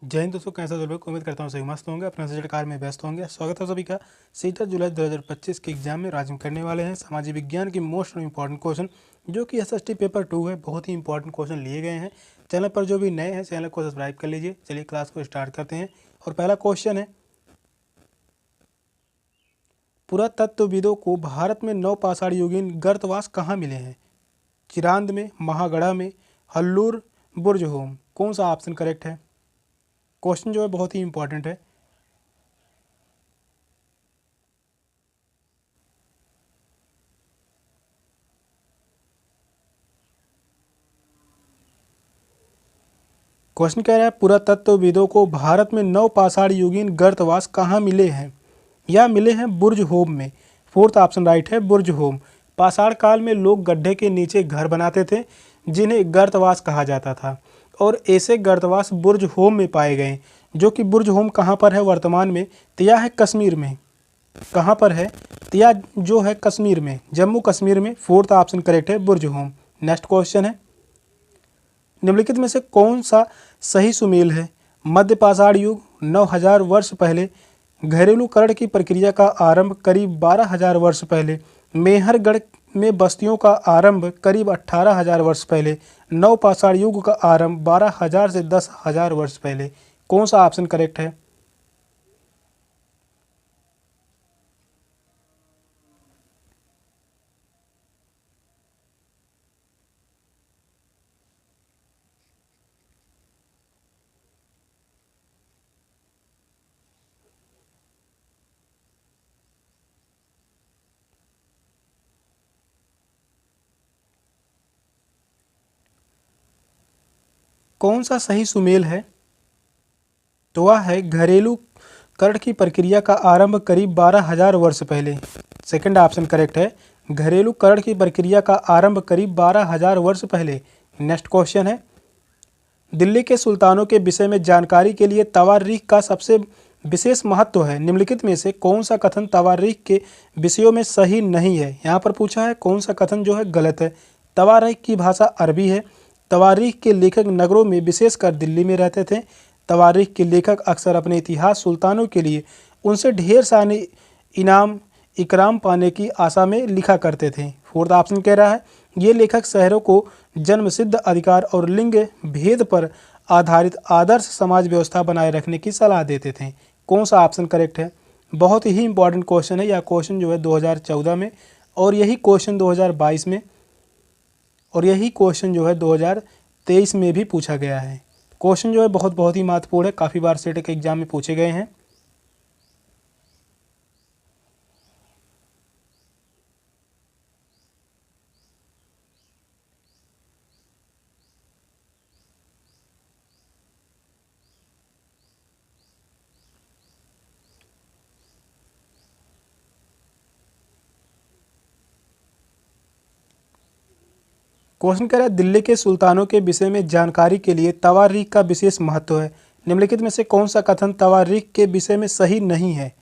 जय हिंद दोस्तों, कैसा लोग उम्मीद करता हूँ सही मस्त होंगे, अपने सब्जेक्ट कार्य में व्यस्त होंगे। स्वागत है सभी का। 7 जुलाई 2025 के एग्जाम में राज्य में करने वाले हैं सामाजिक विज्ञान की मोस्ट इंपॉर्टेंट क्वेश्चन, जो कि एसएसटी पेपर 2 है। बहुत ही इंपॉर्टेंट क्वेश्चन लिए गए हैं। चैनल पर जो भी नए हैं चैनल को सब्सक्राइब कर लीजिए। चलिए क्लास को स्टार्ट करते हैं। और पहला क्वेश्चन है, पुरातत्वविदों को भारत में नवपाषाण युगीन गर्तवास कहाँ मिले हैं? चिरांद में, महागढ़ा में, हल्लूर, बुर्जहोम। कौन सा ऑप्शन करेक्ट है? क्वेश्चन जो है बहुत ही इंपॉर्टेंट है। क्वेश्चन कह रहा है, पुरातत्वविदों को भारत में नवपाषाण युगीन गर्तवास कहाँ मिले हैं? या मिले हैं बुर्ज होम में। फोर्थ ऑप्शन राइट है, बुर्ज होम। पाषाण काल में लोग गड्ढे के नीचे घर बनाते थे, जिन्हें गर्तवास कहा जाता था, और ऐसे गर्तवास बुर्ज होम में पाए गए, जो कि बुर्ज होम कहाँ पर है वर्तमान में? तो यह है कश्मीर में। कहाँ पर है? तो यह जो है कश्मीर में, जम्मू कश्मीर में। फोर्थ ऑप्शन करेक्ट है, बुर्ज होम। नेक्स्ट क्वेश्चन है, निम्नलिखित में से कौन सा सही सुमेल है? मध्य पाषाण युग 9000 वर्ष पहले, घरेलू करण की प्रक्रिया का आरंभ करीब 12000 वर्ष पहले, मेहरगढ़ में बस्तियों का आरंभ करीब 18000 वर्ष पहले, नवपाषाण युग का आरंभ 12000 से 10000 वर्ष पहले। कौन सा ऑप्शन करेक्ट है? कौन सा सही सुमेल है? तो वह है घरेलू कर्ण की प्रक्रिया का आरंभ करीब 12000 वर्ष पहले। सेकंड ऑप्शन करेक्ट है, घरेलू कर्ण की प्रक्रिया का आरंभ करीब 12000 वर्ष पहले। नेक्स्ट क्वेश्चन है, दिल्ली के सुल्तानों के विषय में जानकारी के लिए तवारीख का सबसे विशेष महत्व है। निम्नलिखित में से कौन सा कथन तवारीख के विषयों में सही नहीं है? यहाँ पर पूछा है कौन सा कथन जो है गलत है। तवारीख की भाषा अरबी है। तवारीख के लेखक नगरों में विशेषकर दिल्ली में रहते थे। तवारीख के लेखक अक्सर अपने इतिहास सुल्तानों के लिए उनसे ढेर सारे इनाम इकराम पाने की आशा में लिखा करते थे। फोर्थ ऑप्शन कह रहा है, ये लेखक शहरों को जन्मसिद्ध अधिकार और लिंग भेद पर आधारित आदर्श समाज व्यवस्था बनाए रखने की सलाह देते थे। कौन सा ऑप्शन करेक्ट है? बहुत ही इंपॉर्टेंट क्वेश्चन है। यह क्वेश्चन जो है 2014 में, और यही क्वेश्चन 2022 में, और यही क्वेश्चन जो है 2023 में भी पूछा गया है। क्वेश्चन जो है बहुत ही महत्वपूर्ण है, काफ़ी बार सेट के एग्जाम में पूछे गए हैं। क्वेश्चन कह रहा है, दिल्ली के सुल्तानों के विषय में जानकारी के लिए तवारीख का विशेष महत्व है। निम्नलिखित में से कौन सा कथन तवारीख के विषय में सही नहीं है?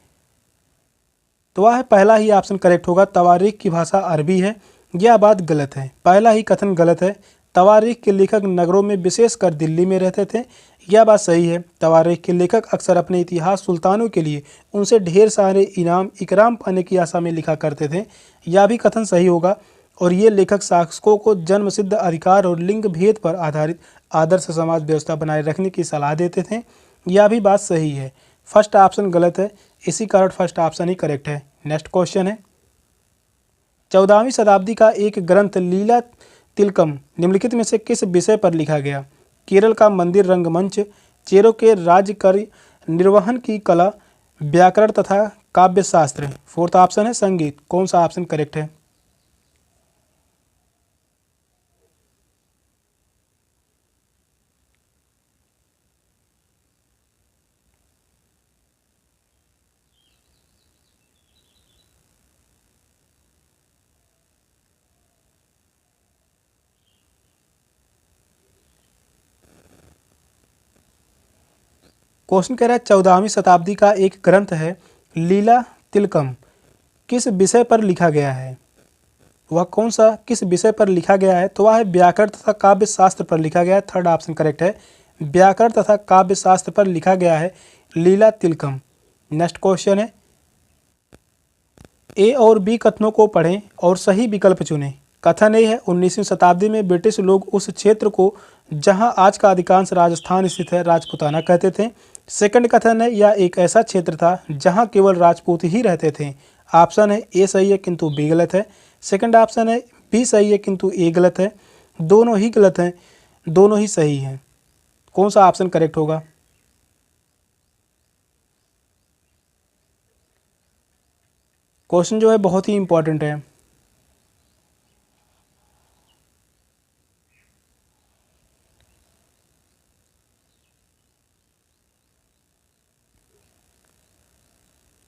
तो वह है पहला ही ऑप्शन करेक्ट होगा, तवारीख की भाषा अरबी है। यह बात गलत है, पहला ही कथन गलत है। तवारीख के लेखक नगरों में विशेषकर दिल्ली में रहते थे, यह बात सही है। तवारीख के लेखक अक्सर अपने इतिहास सुल्तानों के लिए उनसे ढेर सारे इनाम इकराम पाने की आशा में लिखा करते थे, यह भी कथन सही होगा। और ये लेखक शासकों को जन्मसिद्ध अधिकार और लिंग भेद पर आधारित आदर्श समाज व्यवस्था बनाए रखने की सलाह देते थे, यह भी बात सही है। फर्स्ट ऑप्शन गलत है, इसी कारण फर्स्ट ऑप्शन ही करेक्ट है। नेक्स्ट क्वेश्चन है, 14वीं शताब्दी का एक ग्रंथ लीला तिलकम निम्नलिखित में से किस विषय पर लिखा गया? केरल का मंदिर रंगमंच, चेरों के राज्य कार्य निर्वहन की कला, व्याकरण तथा काव्यशास्त्र। फोर्थ ऑप्शन है संगीत। कौन सा ऑप्शन करेक्ट है? क्वेश्चन कह रहा है 14वीं शताब्दी का एक ग्रंथ है लीला तिलकम, किस विषय पर लिखा गया है? वह कौन सा किस विषय पर लिखा गया है? तो वह है व्याकरण तथा काव्य शास्त्र पर लिखा गया है। थर्ड ऑप्शन करेक्ट है, व्याकरण तथा काव्य शास्त्र पर लिखा गया है लीला तिलकम। नेक्स्ट क्वेश्चन है, ए और बी कथनों को पढ़ें और सही विकल्प चुनें। कथन ए है, 19वीं शताब्दी में ब्रिटिश लोग उस क्षेत्र को जहां आज का अधिकांश राजस्थान स्थित है राजपूताना कहते थे। सेकंड कथन है, यह एक ऐसा क्षेत्र था जहां केवल राजपूत ही रहते थे। ऑप्शन है ए सही है किंतु बी गलत है। सेकंड ऑप्शन है बी सही है किंतु ए गलत है। दोनों ही गलत हैं, दोनों ही सही हैं। कौन सा ऑप्शन करेक्ट होगा? क्वेश्चन जो है बहुत ही इंपॉर्टेंट है।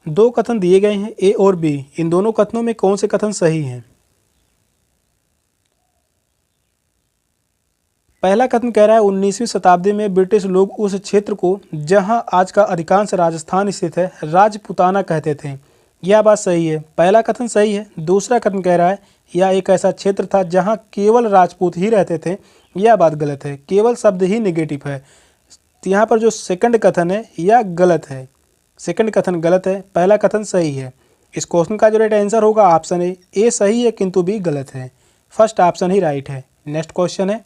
दो कथन दिए गए हैं ए और बी, इन दोनों कथनों में कौन से कथन सही हैं? पहला कथन कह रहा है 19वीं शताब्दी में ब्रिटिश लोग उस क्षेत्र को जहां आज का अधिकांश राजस्थान स्थित है राजपूताना कहते थे। यह बात सही है, पहला कथन सही है। दूसरा कथन कह रहा है यह एक ऐसा क्षेत्र था जहां केवल राजपूत ही रहते थे। यह बात गलत है, केवल शब्द ही नेगेटिव है। तो यहाँ पर जो सेकंड कथन है यह गलत है, सेकंड कथन गलत है, पहला कथन सही है। इस क्वेश्चन का जो राइट आंसर होगा ऑप्शन ए सही है किंतु बी गलत है। फर्स्ट ऑप्शन ही राइट है। नेक्स्ट क्वेश्चन है,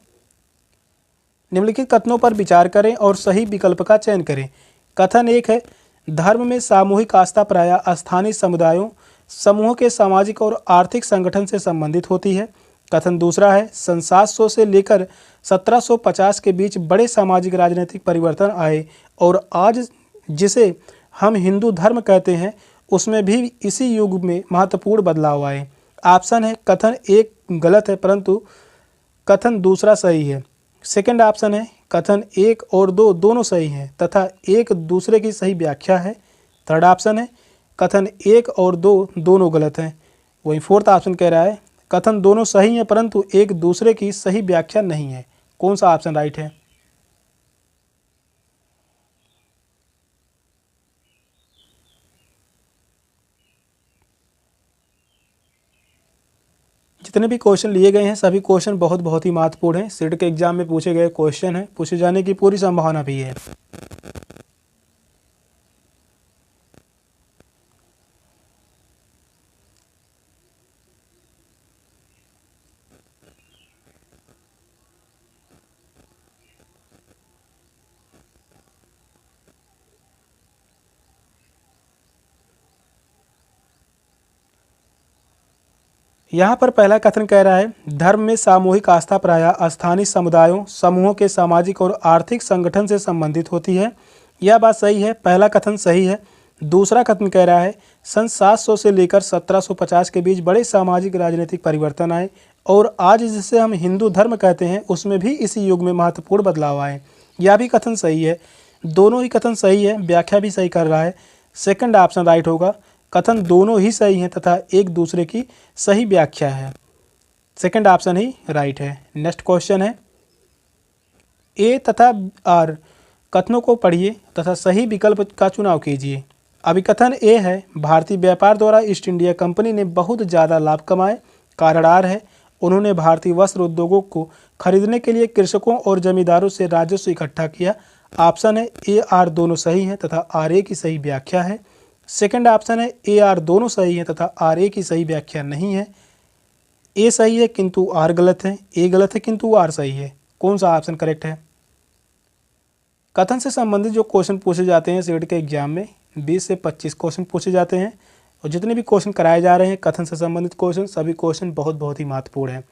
निम्नलिखित कथनों पर विचार करें और सही विकल्प का चयन करें। कथन एक है, धर्म में सामूहिक आस्था प्रायः स्थानीय समुदायों समूहों के सामाजिक और आर्थिक संगठन से संबंधित होती है। कथन दूसरा है, सन 700 से लेकर 1750 के बीच बड़े सामाजिक राजनीतिक परिवर्तन आए और आज जिसे हम हिंदू धर्म कहते हैं उसमें भी इसी युग में महत्वपूर्ण बदलाव आए। ऑप्शन है कथन एक गलत है परंतु कथन दूसरा सही है। सेकंड ऑप्शन है कथन एक और दो दोनों सही हैं तथा एक दूसरे की सही व्याख्या है। थर्ड ऑप्शन है कथन एक और दो दोनों गलत हैं। वहीं फोर्थ ऑप्शन कह रहा है कथन दोनों सही हैं परंतु एक दूसरे की सही व्याख्या नहीं है। कौन सा ऑप्शन राइट है? जितने भी क्वेश्चन लिए गए हैं सभी क्वेश्चन बहुत ही महत्वपूर्ण हैं। सीट के एग्जाम में पूछे गए क्वेश्चन हैं, पूछे जाने की पूरी संभावना भी है। यहाँ पर पहला कथन कह रहा है, धर्म में सामूहिक आस्था प्रायः स्थानीय समुदायों समूहों के सामाजिक और आर्थिक संगठन से संबंधित होती है। यह बात सही है, पहला कथन सही है। दूसरा कथन कह रहा है, सन 700 से लेकर 1750 के बीच बड़े सामाजिक राजनीतिक परिवर्तन आए और आज जिसे हम हिंदू धर्म कहते हैं उसमें भी इसी युग में महत्वपूर्ण बदलाव आए। यह भी कथन सही है, दोनों ही कथन सही है, व्याख्या भी सही कर रहा है। सेकंड ऑप्शन राइट होगा, कथन दोनों ही सही हैं तथा एक दूसरे की सही व्याख्या है। सेकंड ऑप्शन ही राइट है। नेक्स्ट क्वेश्चन है, ए तथा आर कथनों को पढ़िए तथा सही विकल्प का चुनाव कीजिए। अभिकथन ए है, भारतीय व्यापार द्वारा ईस्ट इंडिया कंपनी ने बहुत ज़्यादा लाभ कमाए। कारण आर है, उन्होंने भारतीय वस्त्र उद्योगों को खरीदने के लिए कृषकों और जमींदारों से राजस्व इकट्ठा किया। ऑप्शन है ए आर दोनों सही हैं तथा आर ए की सही व्याख्या है। सेकंड ऑप्शन है ए आर दोनों सही हैं तथा आर ए की सही व्याख्या नहीं है। ए सही है किंतु आर गलत है, ए गलत है किंतु आर सही है। कौन सा ऑप्शन करेक्ट है? कथन से संबंधित जो क्वेश्चन पूछे जाते हैं सेट के एग्जाम में 20 से 25 क्वेश्चन पूछे जाते हैं और जितने भी क्वेश्चन कराए जा रहे हैं कथन से संबंधित क्वेश्चन सभी क्वेश्चन बहुत ही महत्वपूर्ण हैं।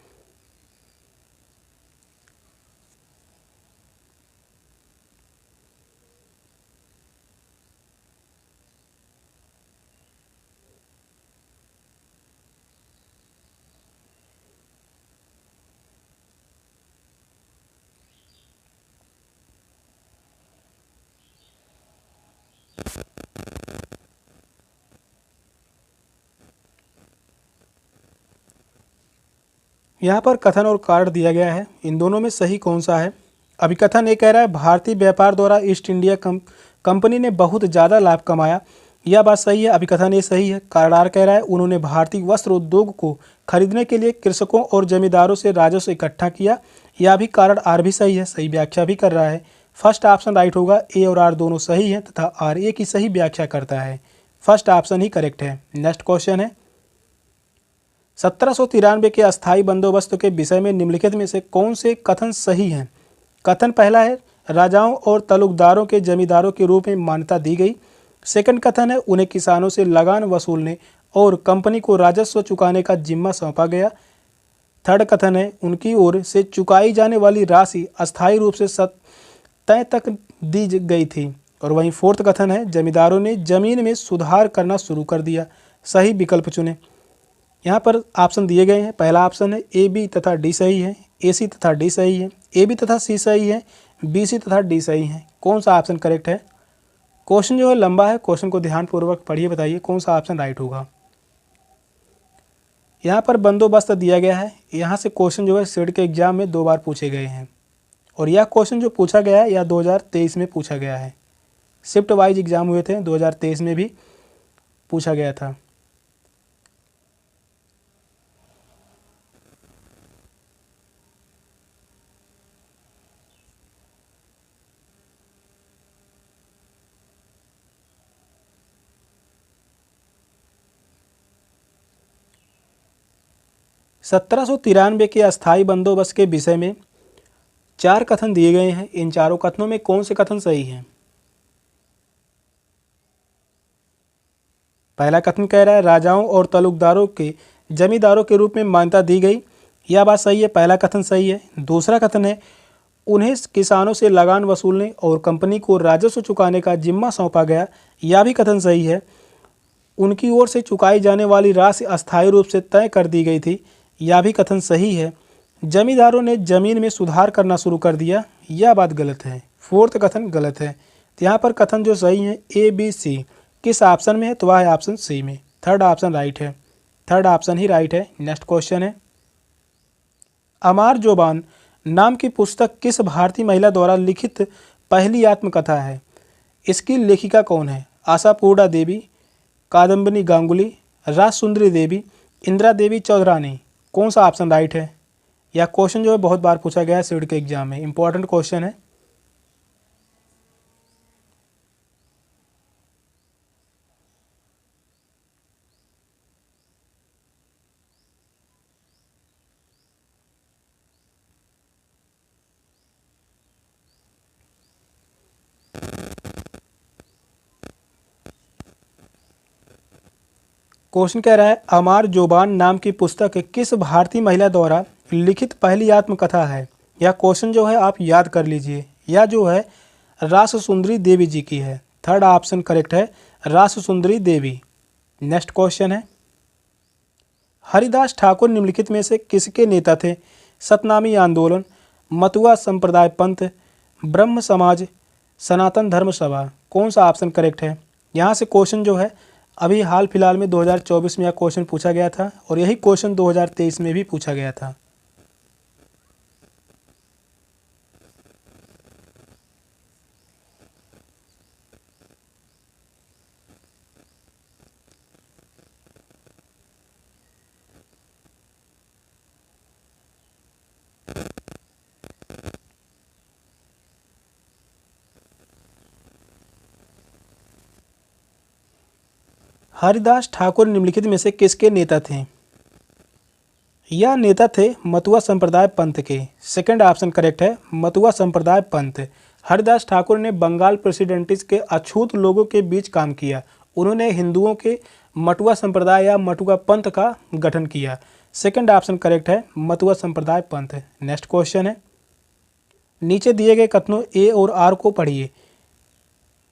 यहाँ पर कथन और कार्ड दिया गया है, इन दोनों में सही कौन सा है? अभिकथन ये कह रहा है भारतीय व्यापार द्वारा ईस्ट इंडिया कंपनी ने बहुत ज़्यादा लाभ कमाया। यह बात सही है, अभिकथन ये सही है। कारण आर कह रहा है उन्होंने भारतीय वस्त्र उद्योग को खरीदने के लिए कृषकों और जमींदारों से राजस्व इकट्ठा किया। यह भी कारण आर भी सही है, सही व्याख्या भी कर रहा है। फर्स्ट ऑप्शन राइट होगा, ए और आर दोनों सही हैं तथा आर ए की सही व्याख्या करता है। फर्स्ट ऑप्शन ही करेक्ट है। नेक्स्ट क्वेश्चन है 1793 के अस्थायी बंदोबस्त के विषय में निम्नलिखित में से कौन से कथन सही हैं? कथन पहला है राजाओं और तलुकदारों के जमींदारों के रूप में मान्यता दी गई। सेकंड कथन है उन्हें किसानों से लगान वसूलने और कंपनी को राजस्व चुकाने का जिम्मा सौंपा गया। थर्ड कथन है उनकी ओर से चुकाई जाने वाली राशि अस्थायी रूप से तय तक दी गई थी। और वहीं फोर्थ कथन है जमींदारों ने जमीन में सुधार करना शुरू कर दिया। सही विकल्प चुने। यहाँ पर ऑप्शन दिए गए हैं। पहला ऑप्शन है ए बी तथा डी सही है, ए सी तथा डी सही है, ए बी तथा सी सही है, बी सी तथा डी सही है। कौन सा ऑप्शन करेक्ट है? क्वेश्चन जो है लंबा है, क्वेश्चन को ध्यानपूर्वक पढ़िए, बताइए कौन सा ऑप्शन राइट होगा। यहाँ पर बंदोबस्त दिया गया है। यहाँ से क्वेश्चन जो है सीट के एग्जाम में 2 बार पूछे गए हैं और यह क्वेश्चन जो पूछा गया है यह 2023 में पूछा गया है। शिफ्ट वाइज एग्जाम हुए थे, 2023 में भी पूछा गया था। सत्रह सौ तिरानवे के अस्थायी बंदोबस्त के विषय में 4 कथन दिए गए हैं। इन चारों कथनों में कौन से कथन सही हैं? पहला कथन कह रहा है राजाओं और तलुकदारों के जमींदारों के रूप में मान्यता दी गई। यह बात सही है, पहला कथन सही है। दूसरा कथन है उन्हें किसानों से लगान वसूलने और कंपनी को राजस्व चुकाने का जिम्मा सौंपा गया। यह भी कथन सही है। उनकी ओर से चुकाई जाने वाली राशि अस्थायी रूप से तय कर दी गई थी। यह भी कथन सही है। जमींदारों ने जमीन में सुधार करना शुरू कर दिया। यह बात गलत है। फोर्थ कथन गलत है। तो यहाँ पर कथन जो सही है ए बी सी किस ऑप्शन में है? तो वह है ऑप्शन सी में। थर्ड ऑप्शन राइट है। थर्ड ऑप्शन ही राइट है। नेक्स्ट क्वेश्चन है अमार जोबान नाम की पुस्तक किस भारतीय महिला द्वारा लिखित पहली आत्मकथा है? इसकी लेखिका कौन है? आशापूर्णा देवी, कादम्बिनी गांगुली, राजसुंदरी देवी, इंदिरा देवी चौधरानी। कौन सा ऑप्शन राइट है? यह क्वेश्चन जो है बहुत बार पूछा गया है सीट के एग्जाम में, इंपॉर्टेंट क्वेश्चन है। क्वेश्चन कह रहा है अमार जोबान नाम की पुस्तक किस भारतीय महिला द्वारा लिखित पहली आत्मकथा है? यह क्वेश्चन जो है आप याद कर लीजिए। यह जो है राससुंदरी देवी जी की है। थर्ड ऑप्शन करेक्ट है, राससुंदरी देवी। नेक्स्ट क्वेश्चन है हरिदास ठाकुर निम्नलिखित में से किसके नेता थे? सतनामी आंदोलन, मतुआ संप्रदाय पंथ, ब्रह्म समाज, सनातन धर्म सभा। कौन सा ऑप्शन करेक्ट है? यहाँ से क्वेश्चन जो है अभी हाल फिलहाल में 2024 में यह क्वेश्चन पूछा गया था और यही क्वेश्चन 2023 में भी पूछा गया था। हरिदास ठाकुर निम्नलिखित में से किसके नेता थे? यह नेता थे मतुआ संप्रदाय पंथ के। सेकंड ऑप्शन करेक्ट है, मतुआ संप्रदाय पंथ। हरिदास ठाकुर ने बंगाल प्रेसिडेंटिस के अछूत लोगों के बीच काम किया। उन्होंने हिंदुओं के मतुआ संप्रदाय या मतुआ पंथ का गठन किया। सेकंड ऑप्शन करेक्ट है, मतुआ संप्रदाय पंथ। नेक्स्ट क्वेश्चन है नीचे दिए गए कथनों ए और आर को पढ़िए।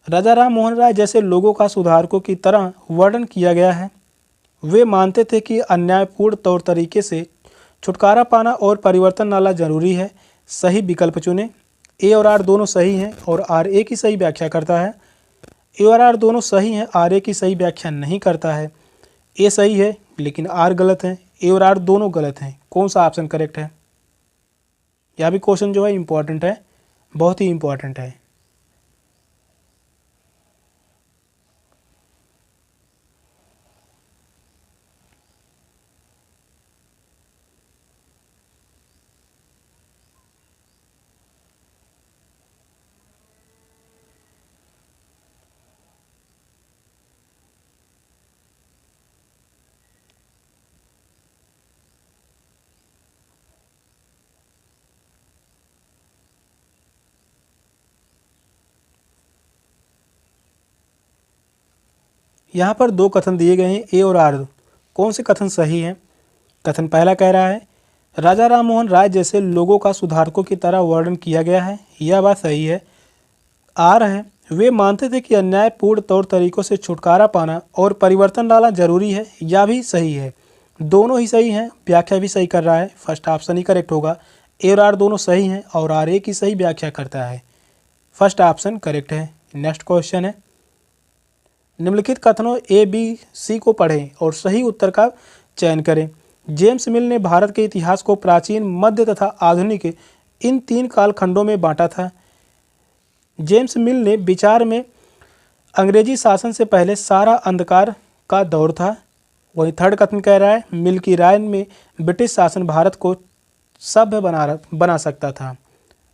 राजा राम मोहन राय जैसे लोगों का सुधारकों की तरह वर्णन किया गया है। वे मानते थे कि अन्यायपूर्ण तौर तरीके से छुटकारा पाना और परिवर्तन लाना जरूरी है। सही विकल्प चुने। ए और आर दोनों सही हैं और आर ए की सही व्याख्या करता है। ए और आर दोनों सही हैं, आर ए की सही व्याख्या नहीं करता है। ए सही है लेकिन आर गलत है। ए और आर दोनों गलत हैं। कौन सा ऑप्शन करेक्ट है? यह भी क्वेश्चन जो है इंपॉर्टेंट है, बहुत ही इंपॉर्टेंट है। यहाँ पर दो कथन दिए गए हैं, ए और आर। कौन से कथन सही हैं? कथन पहला कह रहा है राजा राम मोहन राय जैसे लोगों का सुधारकों की तरह वर्णन किया गया है, यह बात सही है। आर है वे मानते थे कि अन्यायपूर्ण तौर तरीकों से छुटकारा पाना और परिवर्तन लाना जरूरी है, यह भी सही है। दोनों ही सही हैं, व्याख्या भी सही कर रहा है, फर्स्ट ऑप्शन ही करेक्ट होगा। ए और आर दोनों सही हैं और आर एक ही सही व्याख्या करता है, फर्स्ट ऑप्शन करेक्ट है। नेक्स्ट क्वेश्चन है निम्नलिखित कथनों ए बी सी को पढ़ें और सही उत्तर का चयन करें। जेम्स मिल ने भारत के इतिहास को प्राचीन, मध्य तथा आधुनिक इन 3 कालखंडों में बांटा था। जेम्स मिल ने विचार में अंग्रेजी शासन से पहले सारा अंधकार का दौर था। वहीं थर्ड कथन कह रहा है मिल की राय में ब्रिटिश शासन भारत को सभ्य बना सकता था।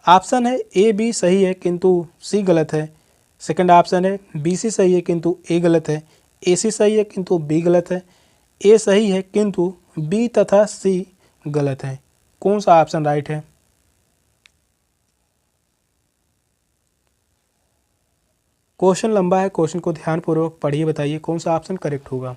ऑप्शन है ए बी सही है किंतु सी गलत है। सेकंड ऑप्शन है बी सी सही है किंतु ए गलत है। ए सी सही है किंतु बी गलत है। ए सही है किंतु बी तथा सी गलत है। कौन सा ऑप्शन राइट है? क्वेश्चन लंबा है, क्वेश्चन को ध्यानपूर्वक पढ़िए, बताइए कौन सा ऑप्शन करेक्ट होगा।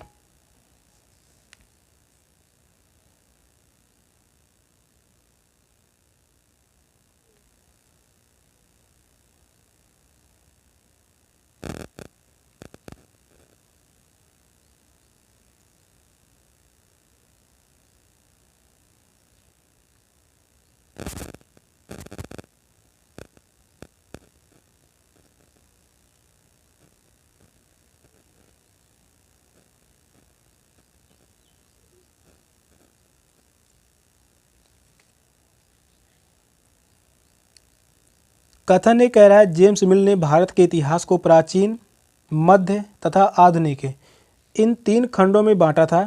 कथन ये कह रहा है जेम्स मिल ने भारत के इतिहास को प्राचीन, मध्य तथा आधुनिक इन 3 खंडों में बांटा था।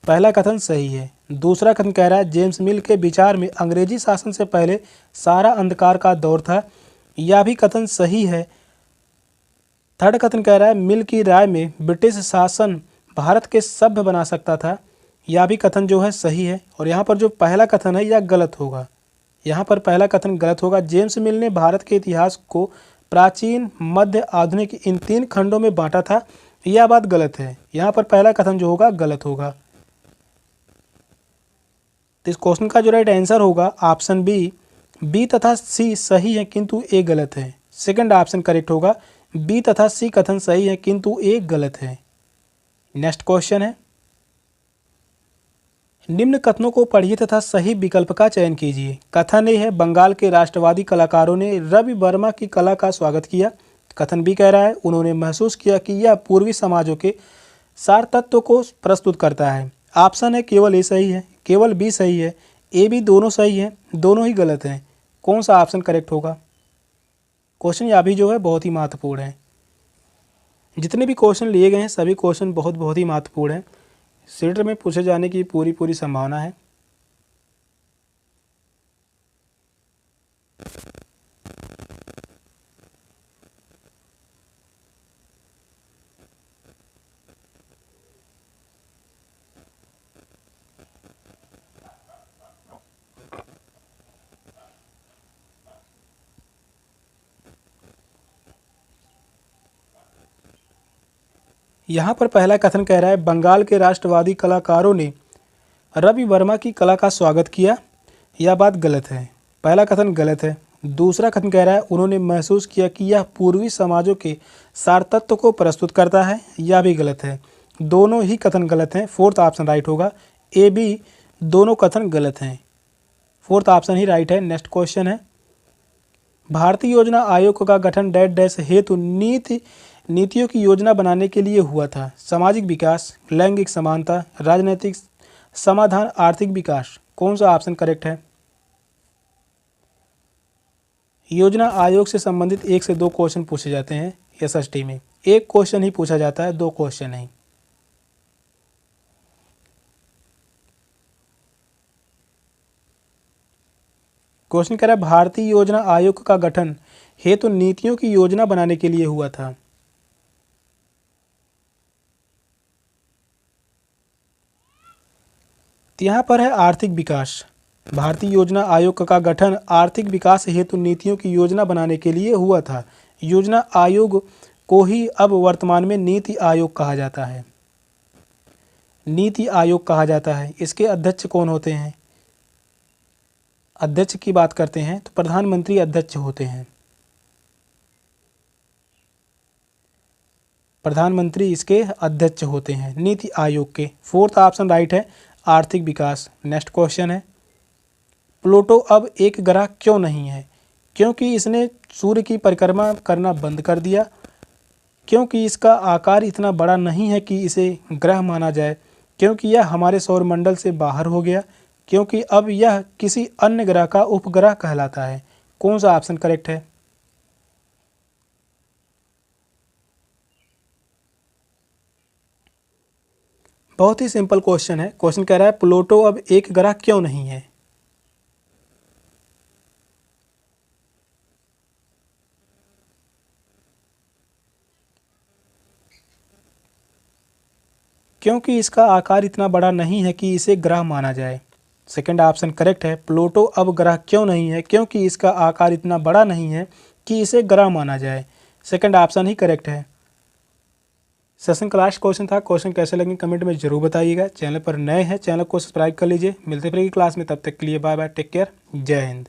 पहला कथन सही है। दूसरा कथन कह रहा है जेम्स मिल के विचार में अंग्रेजी शासन से पहले सारा अंधकार का दौर था, यह भी कथन सही है। थर्ड कथन कह रहा है मिल की राय में ब्रिटिश शासन भारत के सभ्य बना सकता था, यह भी कथन जो है सही है। और यहाँ पर जो पहला कथन है यह गलत होगा। यहाँ पर पहला कथन गलत होगा। जेम्स मिल ने भारत के इतिहास को प्राचीन, मध्य, आधुनिक इन 3 खंडों में बांटा था, यह बात गलत है। यहाँ पर पहला कथन जो होगा गलत होगा। तो इस क्वेश्चन का जो राइट आंसर होगा ऑप्शन बी, बी तथा सी सही है किंतु ए गलत है। सेकंड ऑप्शन करेक्ट होगा, बी तथा सी कथन सही है किंतु ए गलत है। नेक्स्ट क्वेश्चन है निम्न कथनों को पढ़िए तथा सही विकल्प का चयन कीजिए। कथन ए है बंगाल के राष्ट्रवादी कलाकारों ने रवि वर्मा की कला का स्वागत किया। कथन बी कह रहा है उन्होंने महसूस किया कि यह पूर्वी समाजों के सार तत्व को प्रस्तुत करता है। ऑप्शन है केवल ए सही है, केवल बी सही है, ए बी दोनों सही है, दोनों ही गलत हैं। कौन सा ऑप्शन करेक्ट होगा? क्वेश्चन यह भी जो है बहुत ही महत्वपूर्ण है। जितने भी क्वेश्चन लिए गए हैं सभी क्वेश्चन बहुत ही महत्वपूर्ण हैं। सीट में पूछे जाने की पूरी संभावना है। यहाँ पर पहला कथन कह रहा है बंगाल के राष्ट्रवादी कलाकारों ने रवि वर्मा की कला का स्वागत किया, यह बात गलत है। पहला कथन गलत है। दूसरा कथन कह रहा है उन्होंने महसूस किया कि यह पूर्वी समाजों के सार तत्व को प्रस्तुत करता है, यह भी गलत है। दोनों ही कथन गलत हैं। फोर्थ ऑप्शन राइट होगा। ए बी दोनों कथन गलत हैं, फोर्थ ऑप्शन ही राइट है। नेक्स्ट क्वेश्चन है भारतीय योजना आयोग का गठन डैश डैश हेतु नीतियों की योजना बनाने के लिए हुआ था। सामाजिक विकास, लैंगिक समानता, राजनीतिक समाधान, आर्थिक विकास। कौन सा ऑप्शन करेक्ट है? योजना आयोग से संबंधित 1 से 2 क्वेश्चन पूछे जाते हैं एसएसटी में। एक क्वेश्चन ही पूछा जाता है, 2 क्वेश्चन नहीं। क्वेश्चन कह रहा है भारतीय योजना आयोग का गठन हेतु नीतियों की योजना बनाने के लिए हुआ था। यहाँ पर है आर्थिक विकास। भारतीय योजना आयोग का गठन आर्थिक विकास हेतु नीतियों की योजना बनाने के लिए हुआ था। योजना आयोग को ही अब वर्तमान में नीति आयोग कहा जाता है। नीति आयोग कहा जाता है। इसके अध्यक्ष कौन होते हैं? अध्यक्ष की बात करते हैं तो प्रधानमंत्री अध्यक्ष होते हैं। प्रधानमंत्री इसके अध्यक्ष होते हैं नीति आयोग के। फोर्थ ऑप्शन राइट है, आर्थिक विकास। नेक्स्ट क्वेश्चन है, प्लूटो अब एक ग्रह क्यों नहीं है? क्योंकि इसने सूर्य की परिक्रमा करना बंद कर दिया, क्योंकि इसका आकार इतना बड़ा नहीं है कि इसे ग्रह माना जाए, क्योंकि यह हमारे सौरमंडल से बाहर हो गया, क्योंकि अब यह किसी अन्य ग्रह का उपग्रह कहलाता है। कौन सा ऑप्शन करेक्ट है? बहुत ही सिंपल क्वेश्चन है। क्वेश्चन कह रहा है प्लूटो अब एक ग्रह क्यों नहीं है? क्योंकि इसका आकार इतना बड़ा नहीं है कि इसे ग्रह माना जाए। सेकंड ऑप्शन करेक्ट है, प्लूटो अब ग्रह क्यों नहीं है? क्योंकि इसका आकार इतना बड़ा नहीं है कि इसे ग्रह माना जाए। सेकंड ऑप्शन ही करेक्ट है। सेशन का लास्ट क्वेश्चन था। क्वेश्चन कैसे लगे कमेंट में जरूर बताइएगा। चैनल पर नए हैं, चैनल को सब्सक्राइब कर लीजिए। मिलते फिर क्लास में, तब तक के लिए बाय बाय, टेक केयर, जय हिंद।